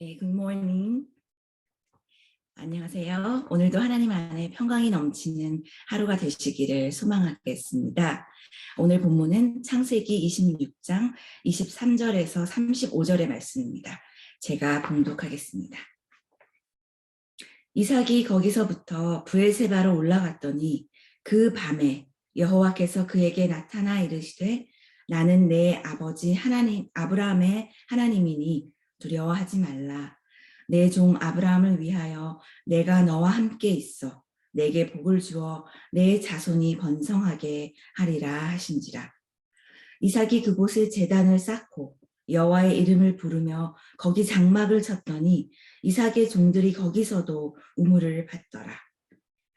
네, 굿모닝. 안녕하세요. 오늘도 하나님 안에 평강이 넘치는 하루가 되시기를 소망하겠습니다. 오늘 본문은 창세기 26장 23절에서 35절의 말씀입니다. 제가 봉독하겠습니다. 이삭이 거기서부터 브엘세바로 올라갔더니 그 밤에 여호와께서 그에게 나타나 이르시되 나는 내 아버지 하나님 아브라함의 하나님이니 두려워하지 말라. 내 종 아브라함을 위하여 내가 너와 함께 있어 내게 복을 주어 내 자손이 번성하게 하리라 하신지라. 이삭이 그곳에 제단을 쌓고 여호와의 이름을 부르며 거기 장막을 쳤더니 이삭의 종들이 거기서도 우물을 받더라.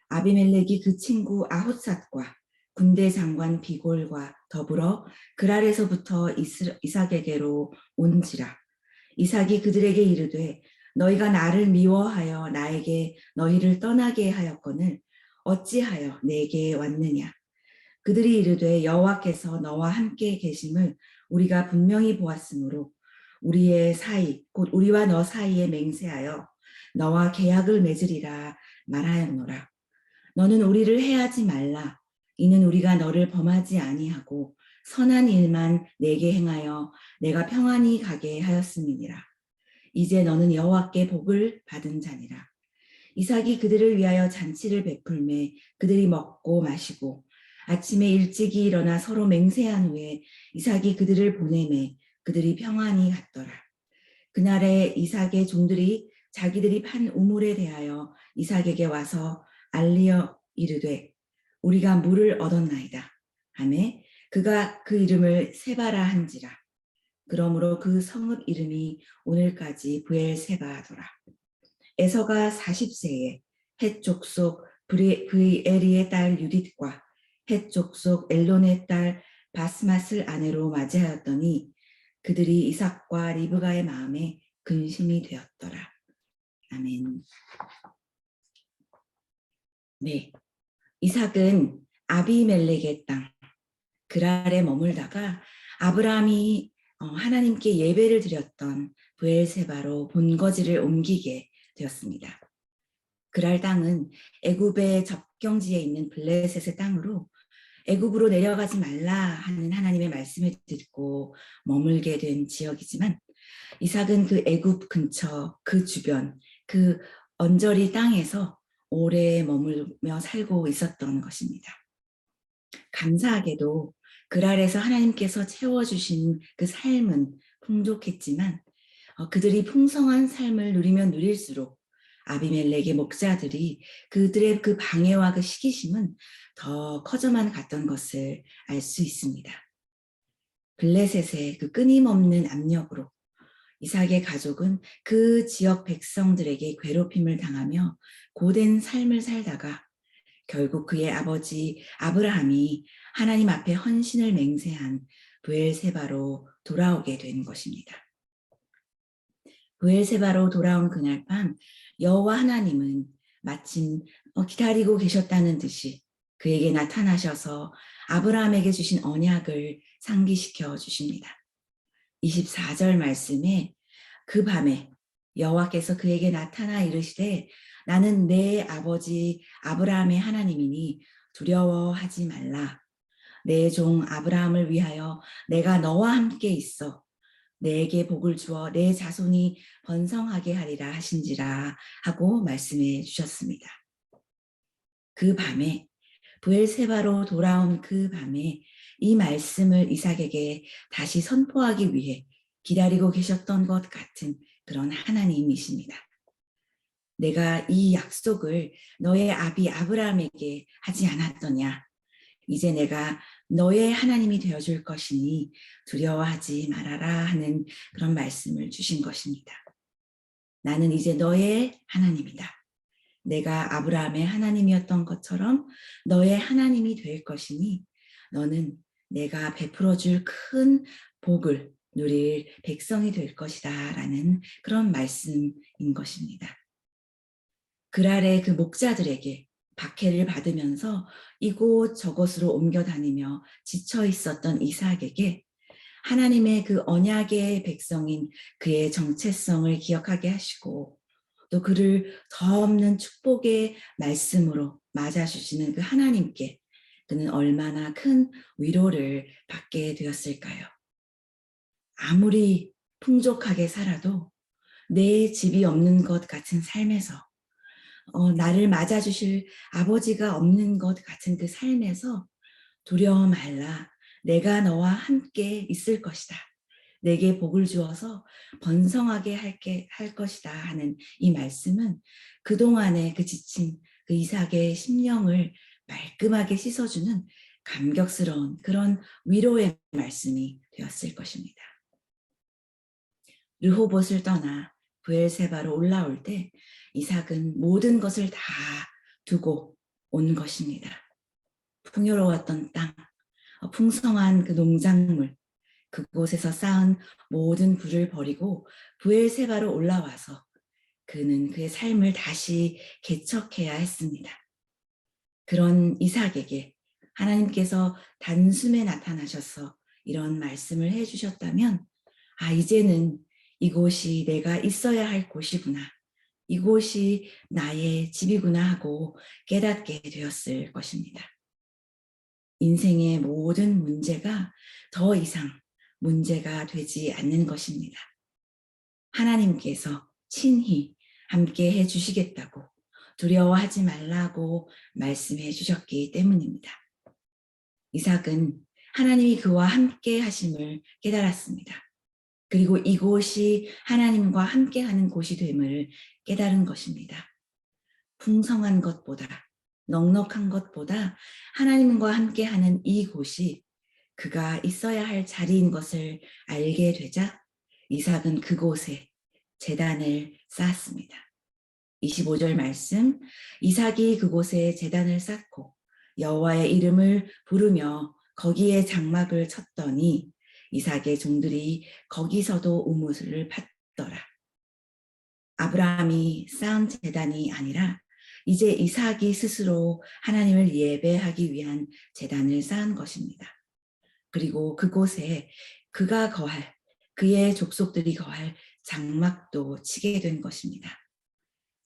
아비멜렉이 그 친구 아훗삿과 군대 장관 비골과 더불어 그랄에서부터 이삭에게로 온지라. 이삭이 그들에게 이르되 너희가 나를 미워하여 나에게 너희를 떠나게 하였거늘 어찌하여 내게 왔느냐. 그들이 이르되 여호와께서 너와 함께 계심을 우리가 분명히 보았으므로 우리의 사이 곧 우리와 너 사이에 맹세하여 너와 계약을 맺으리라 말하였노라. 너는 우리를 해하지 말라. 이는 우리가 너를 범하지 아니하고 선한 일만 내게 행하여 내가 평안히 가게 하였음이니라. 이제 너는 여호와께 복을 받은 자니라. 이삭이 그들을 위하여 잔치를 베풀매 그들이 먹고 마시고 아침에 일찍이 일어나 서로 맹세한 후에 이삭이 그들을 보내매 그들이 평안히 갔더라. 그날에 이삭의 종들이 자기들이 판 우물에 대하여 이삭에게 와서 알리어 이르되 우리가 물을 얻었나이다 하매 그가 그 이름을 세바라 한지라. 그러므로 그 성읍 이름이 오늘까지 브엘세바더라. 에서가 40세에 헷 족속 브이에리의 딸 유딧과 헷 족속 엘론의 딸 바스맛을 아내로 맞이하였더니 그들이 이삭과 리브가의 마음에 근심이 되었더라. 아멘. 네, 이삭은 아비멜렉의 땅 그랄에 머물다가 아브라함이 하나님께 예배를 드렸던 브엘세바로 본거지를 옮기게 되었습니다. 그랄 땅은 애굽의 접경지에 있는 블레셋의 땅으로 애굽으로 내려가지 말라 하는 하나님의 말씀을 듣고 머물게 된 지역이지만 이삭은 그 애굽 근처 그 주변 그 언저리 땅에서 오래 머물며 살고 있었던 것입니다. 감사하게도 그랄에서 하나님께서 채워주신 그 삶은 풍족했지만 그들이 풍성한 삶을 누리면 누릴수록 아비멜렉의 목자들이 그들의 그 방해와 그 시기심은 더 커져만 갔던 것을 알 수 있습니다. 블레셋의 그 끊임없는 압력으로 이삭의 가족은 그 지역 백성들에게 괴롭힘을 당하며 고된 삶을 살다가 결국 그의 아버지 아브라함이 하나님 앞에 헌신을 맹세한 브엘세바로 돌아오게 된 것입니다. 브엘세바로 돌아온 그날 밤 여호와 하나님은 마침 기다리고 계셨다는 듯이 그에게 나타나셔서 아브라함에게 주신 언약을 상기시켜 주십니다. 24절 말씀에 그 밤에 여호와께서 그에게 나타나 이르시되 나는 내 아버지 아브라함의 하나님이니 두려워하지 말라. 내 종 아브라함을 위하여 내가 너와 함께 있어 내게 복을 주어 내 자손이 번성하게 하리라 하신지라 하고 말씀해 주셨습니다. 그 밤에 브엘세바로 돌아온 그 밤에 이 말씀을 이삭에게 다시 선포하기 위해 기다리고 계셨던 것 같은 그런 하나님이십니다. 내가 이 약속을 너의 아비 아브라함에게 하지 않았더냐. 이제 내가 너의 하나님이 되어줄 것이니 두려워하지 말아라 하는 그런 말씀을 주신 것입니다. 나는 이제 너의 하나님이다. 내가 아브라함의 하나님이었던 것처럼 너의 하나님이 될 것이니 너는 내가 베풀어줄 큰 복을 누릴 백성이 될 것이다 라는 그런 말씀인 것입니다. 그랄의 그 목자들에게 박해를 받으면서 이곳 저곳으로 옮겨 다니며 지쳐 있었던 이삭에게 하나님의 그 언약의 백성인 그의 정체성을 기억하게 하시고 또 그를 더 없는 축복의 말씀으로 맞아주시는 그 하나님께 그는 얼마나 큰 위로를 받게 되었을까요? 아무리 풍족하게 살아도 내 집이 없는 것 같은 삶에서 나를 맞아주실 아버지가 없는 것 같은 그 삶에서 두려워 말라. 내가 너와 함께 있을 것이다. 내게 복을 주어서 번성하게 할 것이다 하는 이 말씀은 그동안의 그 지친 그 이삭의 심령을 말끔하게 씻어주는 감격스러운 그런 위로의 말씀이 되었을 것입니다. 르호봇을 떠나 브엘세바로 올라올 때 이삭은 모든 것을 다 두고 온 것입니다. 풍요로웠던 땅, 풍성한 그 농작물, 그곳에서 쌓은 모든 부를 버리고 브엘세바로 올라와서 그는 그의 삶을 다시 개척해야 했습니다. 그런 이삭에게 하나님께서 단숨에 나타나셔서 이런 말씀을 해주셨다면 이제는 이곳이 내가 있어야 할 곳이구나. 이곳이 나의 집이구나 하고 깨닫게 되었을 것입니다. 인생의 모든 문제가 더 이상 문제가 되지 않는 것입니다. 하나님께서 친히 함께 해주시겠다고 두려워하지 말라고 말씀해 주셨기 때문입니다. 이삭은 하나님이 그와 함께 하심을 깨달았습니다. 그리고 이곳이 하나님과 함께하는 곳이 됨을 깨달은 것입니다. 풍성한 것보다 넉넉한 것보다 하나님과 함께하는 이곳이 그가 있어야 할 자리인 것을 알게 되자 이삭은 그곳에 제단을 쌓았습니다. 25절 말씀, 이삭이 그곳에 제단을 쌓고 여호와의 이름을 부르며 거기에 장막을 쳤더니 이삭의 종들이 거기서도 우물을 팠더라. 아브라함이 쌓은 제단이 아니라 이제 이삭이 스스로 하나님을 예배하기 위한 제단을 쌓은 것입니다. 그리고 그곳에 그가 거할, 그의 족속들이 거할 장막도 치게 된 것입니다.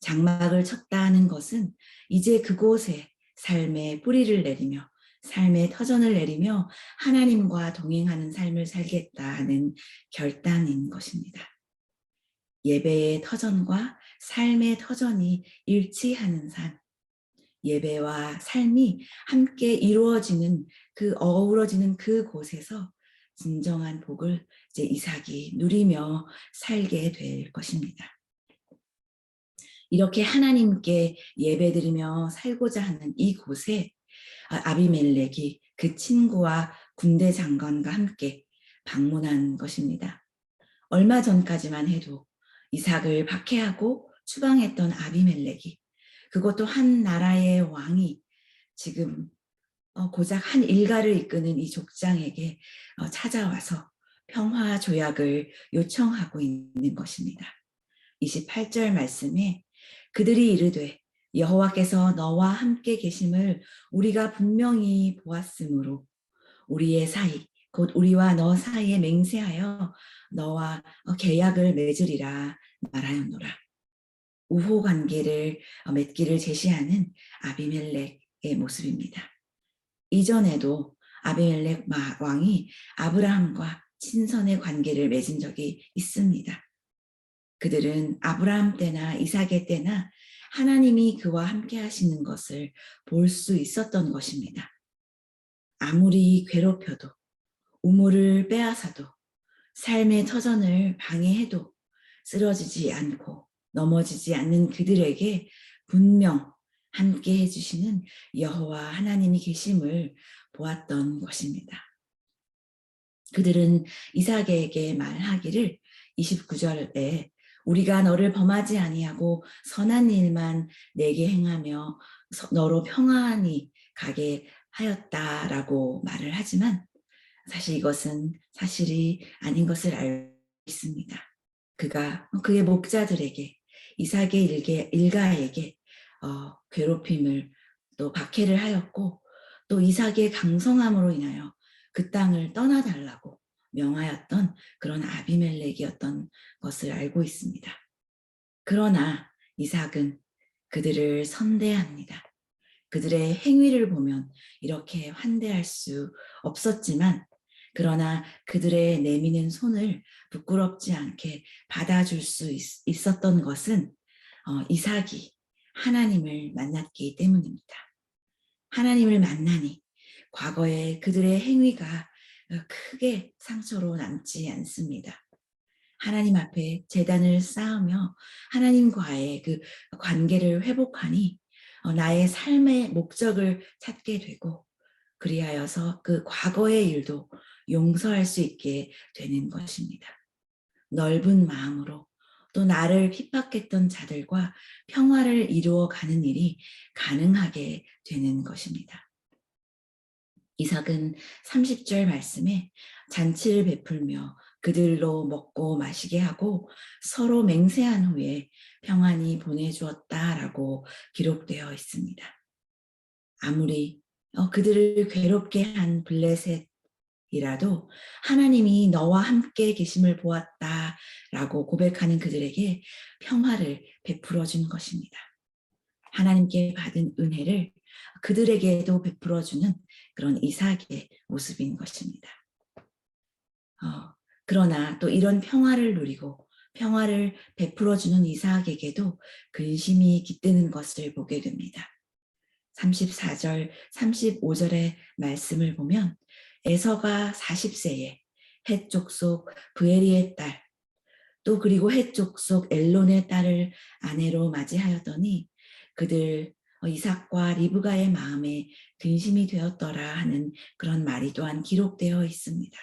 장막을 쳤다는 것은 이제 그곳에 삶의 뿌리를 내리며 삶의 터전을 내리며 하나님과 동행하는 삶을 살겠다 하는 결단인 것입니다. 예배의 터전과 삶의 터전이 일치하는 삶, 예배와 삶이 함께 이루어지는 어우러지는 그곳에서 진정한 복을 이제 이삭이 누리며 살게 될 것입니다. 이렇게 하나님께 예배드리며 살고자 하는 이곳에 아비멜렉이 그 친구와 군대 장관과 함께 방문한 것입니다. 얼마 전까지만 해도 이삭을 박해하고 추방했던 아비멜렉이 그것도 한 나라의 왕이 지금 고작 한 일가를 이끄는 이 족장에게 찾아와서 평화 조약을 요청하고 있는 것입니다. 28절 말씀에 그들이 이르되 여호와께서 너와 함께 계심을 우리가 분명히 보았으므로 우리의 사이 곧 우리와 너 사이에 맹세하여 너와 계약을 맺으리라 말하였노라. 우호 관계를 맺기를 제시하는 아비멜렉의 모습입니다. 이전에도 아비멜렉 왕이 아브라함과 친선의 관계를 맺은 적이 있습니다. 그들은 아브라함 때나 이삭의 때나 하나님이 그와 함께 하시는 것을 볼 수 있었던 것입니다. 아무리 괴롭혀도 우물을 빼앗아도 삶의 터전을 방해해도 쓰러지지 않고 넘어지지 않는 그들에게 분명 함께 해주시는 여호와 하나님이 계심을 보았던 것입니다. 그들은 이삭에게 말하기를 29절에 우리가 너를 범하지 아니하고 선한 일만 내게 행하며 너로 평안히 가게 하였다라고 말을 하지만 사실 이것은 사실이 아닌 것을 알고 있습니다. 그가 그의 목자들에게 이삭의 일가에게 괴롭힘을 또 박해를 하였고 또 이삭의 강성함으로 인하여 그 땅을 떠나달라고 명하였던 그런 아비멜렉이었던 것을 알고 있습니다. 그러나 이삭은 그들을 선대합니다. 그들의 행위를 보면 이렇게 환대할 수 없었지만, 그러나 그들의 내미는 손을 부끄럽지 않게 받아줄 수 있었던 것은 이삭이 하나님을 만났기 때문입니다. 하나님을 만나니 과거에 그들의 행위가 크게 상처로 남지 않습니다. 하나님 앞에 제단을 쌓으며 하나님과의 그 관계를 회복하니 나의 삶의 목적을 찾게 되고, 그리하여서 그 과거의 일도 용서할 수 있게 되는 것입니다. 넓은 마음으로 또 나를 핍박했던 자들과 평화를 이루어가는 일이 가능하게 되는 것입니다. 이삭은 30절 말씀에 잔치를 베풀며 그들로 먹고 마시게 하고 서로 맹세한 후에 평안히 보내주었다라고 기록되어 있습니다. 아무리 그들을 괴롭게 한 블레셋이라도 하나님이 너와 함께 계심을 보았다라고 고백하는 그들에게 평화를 베풀어 준 것입니다. 하나님께 받은 은혜를 그들에게도 베풀어 주는 그런 이삭의 모습인 것입니다. 그러나 또 이런 평화를 누리고 평화를 베풀어 주는 이삭에게도 근심이 깃드는 것을 보게 됩니다. 34절, 35절의 말씀을 보면 에서가 40세에 헷 족속 브에리의 딸, 또 그리고 헷 족속 엘론의 딸을 아내로 맞이하였더니 그들 이삭과 리브가의 마음에 근심이 되었더라 하는 그런 말이 또한 기록되어 있습니다.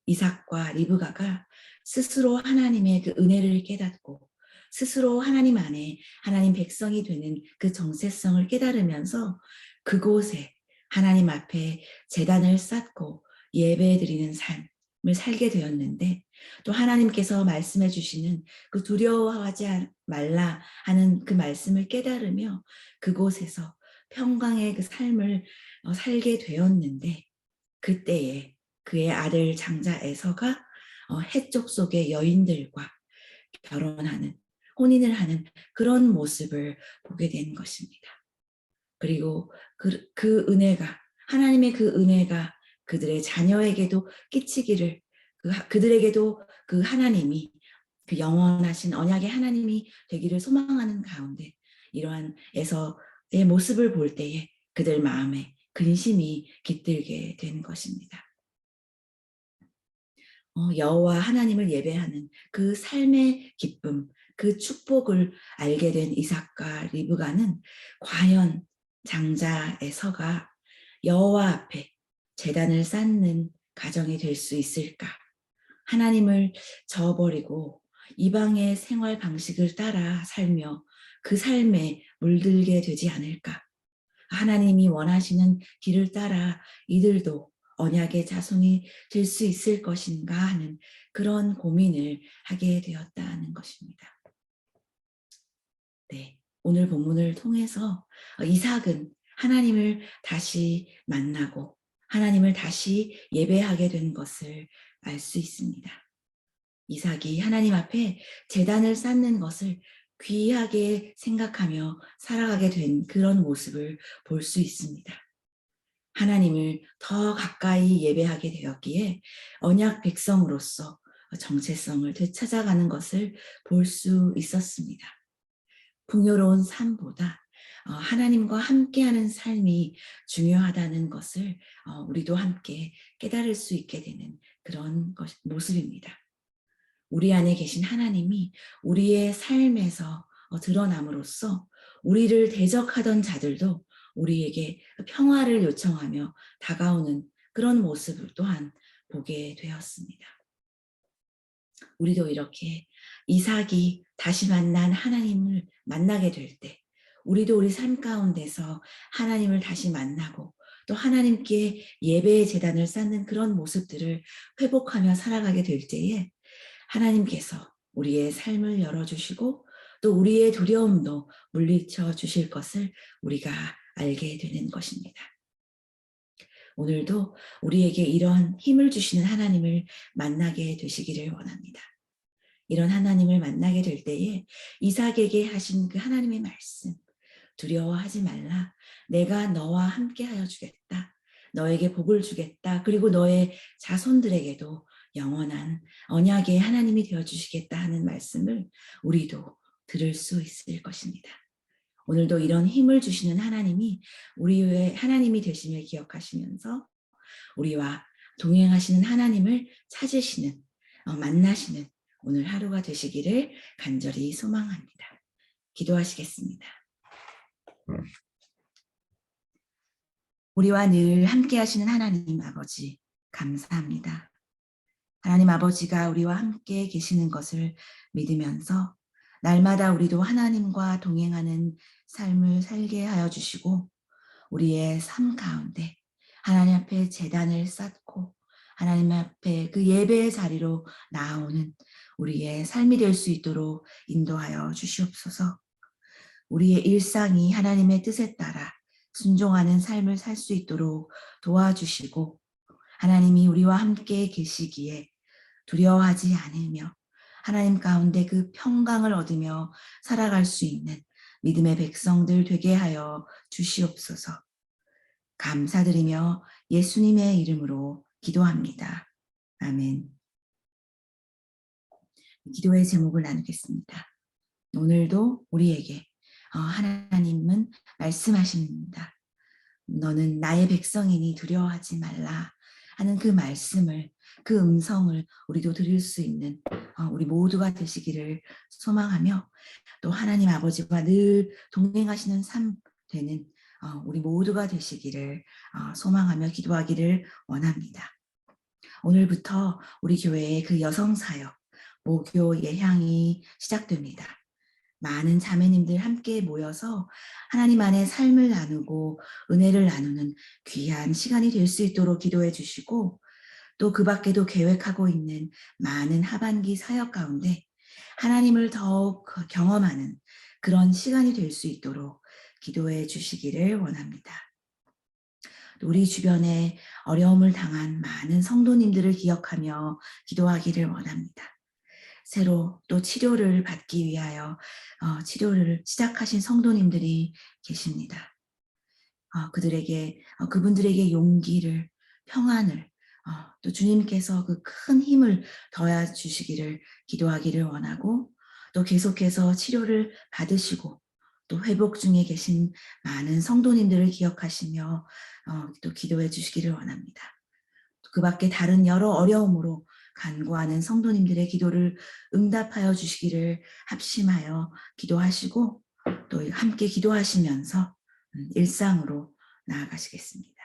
이삭과 리브가가 스스로 하나님의 그 은혜를 깨닫고 스스로 하나님 안에 하나님 백성이 되는 그 정체성을 깨달으면서 그곳에 하나님 앞에 제단을 쌓고 예배드리는 삶을 살게 되었는데, 또 하나님께서 말씀해 주시는 그 두려워하지 말라 하는 그 말씀을 깨달으며 그곳에서 평강의 그 삶을 살게 되었는데, 그때에 그의 아들 장자 에서가 헷족 속의 여인들과 결혼하는, 혼인을 하는 그런 모습을 보게 된 것입니다. 그리고 그 은혜가, 하나님의 그 은혜가 그들의 자녀에게도 끼치기를, 그들에게도 그 하나님이 그 영원하신 언약의 하나님이 되기를 소망하는 가운데 이러한 에서의 모습을 볼 때에 그들 마음에 근심이 깃들게 된 것입니다. 여호와 하나님을 예배하는 그 삶의 기쁨, 그 축복을 알게 된 이삭과 리브가는 과연 장자 에서가 여호와 앞에 제단을 쌓는 가정이 될 수 있을까? 하나님을 저버리고 이방의 생활 방식을 따라 살며 그 삶에 물들게 되지 않을까? 하나님이 원하시는 길을 따라 이들도 언약의 자손이 될 수 있을 것인가 하는 그런 고민을 하게 되었다는 것입니다. 네, 오늘 본문을 통해서 이삭은 하나님을 다시 만나고 하나님을 다시 예배하게 된 것을 알 수 있습니다. 이삭이 하나님 앞에 제단을 쌓는 것을 귀하게 생각하며 살아가게 된 그런 모습을 볼 수 있습니다. 하나님을 더 가까이 예배하게 되었기에 언약 백성으로서 정체성을 되찾아가는 것을 볼 수 있었습니다. 풍요로운 삶보다 하나님과 함께하는 삶이 중요하다는 것을 우리도 함께 깨달을 수 있게 되는 그런 모습입니다. 우리 안에 계신 하나님이 우리의 삶에서 드러남으로써 우리를 대적하던 자들도 우리에게 평화를 요청하며 다가오는 그런 모습을 또한 보게 되었습니다. 우리도 이렇게 이삭이 다시 만난 하나님을 만나게 될 때, 우리도 우리 삶 가운데서 하나님을 다시 만나고 또 하나님께 예배의 제단을 쌓는 그런 모습들을 회복하며 살아가게 될 때에 하나님께서 우리의 삶을 열어주시고 또 우리의 두려움도 물리쳐 주실 것을 우리가 알게 되는 것입니다. 오늘도 우리에게 이런 힘을 주시는 하나님을 만나게 되시기를 원합니다. 이런 하나님을 만나게 될 때에 이삭에게 하신 그 하나님의 말씀, 두려워하지 말라. 내가 너와 함께하여 주겠다. 너에게 복을 주겠다. 그리고 너의 자손들에게도 영원한 언약의 하나님이 되어주시겠다 하는 말씀을 우리도 들을 수 있을 것입니다. 오늘도 이런 힘을 주시는 하나님이 우리의 하나님이 되심을 기억하시면서 우리와 동행하시는 하나님을 찾으시는, 만나시는 오늘 하루가 되시기를 간절히 소망합니다. 기도하시겠습니다. 우리와 늘 함께 하시는 하나님 아버지, 감사합니다. 하나님 아버지가 우리와 함께 계시는 것을 믿으면서 날마다 우리도 하나님과 동행하는 삶을 살게 하여 주시고 우리의 삶 가운데 하나님 앞에 제단을 쌓고 하나님 앞에 그 예배의 자리로 나아오는 우리의 삶이 될 수 있도록 인도하여 주시옵소서. 우리의 일상이 하나님의 뜻에 따라 순종하는 삶을 살 수 있도록 도와주시고 하나님이 우리와 함께 계시기에 두려워하지 않으며 하나님 가운데 그 평강을 얻으며 살아갈 수 있는 믿음의 백성들 되게 하여 주시옵소서. 감사드리며 예수님의 이름으로 기도합니다. 아멘. 기도의 제목을 나누겠습니다. 오늘도 우리에게 하나님은 말씀하십니다. 너는 나의 백성이니 두려워하지 말라 하는 그 말씀을, 그 음성을 우리도 들을 수 있는 우리 모두가 되시기를 소망하며 또 하나님 아버지와 늘 동행하시는 삶 되는 우리 모두가 되시기를 소망하며 기도하기를 원합니다. 오늘부터 우리 교회의 그 여성사역, 모교 예향이 시작됩니다. 많은 자매님들 함께 모여서 하나님 안에 삶을 나누고 은혜를 나누는 귀한 시간이 될 수 있도록 기도해 주시고 또 그 밖에도 계획하고 있는 많은 하반기 사역 가운데 하나님을 더욱 경험하는 그런 시간이 될 수 있도록 기도해 주시기를 원합니다. 우리 주변에 어려움을 당한 많은 성도님들을 기억하며 기도하기를 원합니다. 새로 또 치료를 받기 위하여 치료를 시작하신 성도님들이 계십니다. 그분들에게 용기를, 평안을, 또 주님께서 그 큰 힘을 더해 주시기를 기도하기를 원하고 또 계속해서 치료를 받으시고 또 회복 중에 계신 많은 성도님들을 기억하시며 또 기도해 주시기를 원합니다. 그 밖에 다른 여러 어려움으로 간구하는 성도님들의 기도를 응답하여 주시기를 합심하여 기도하시고 또 함께 기도하시면서 일상으로 나아가시겠습니다.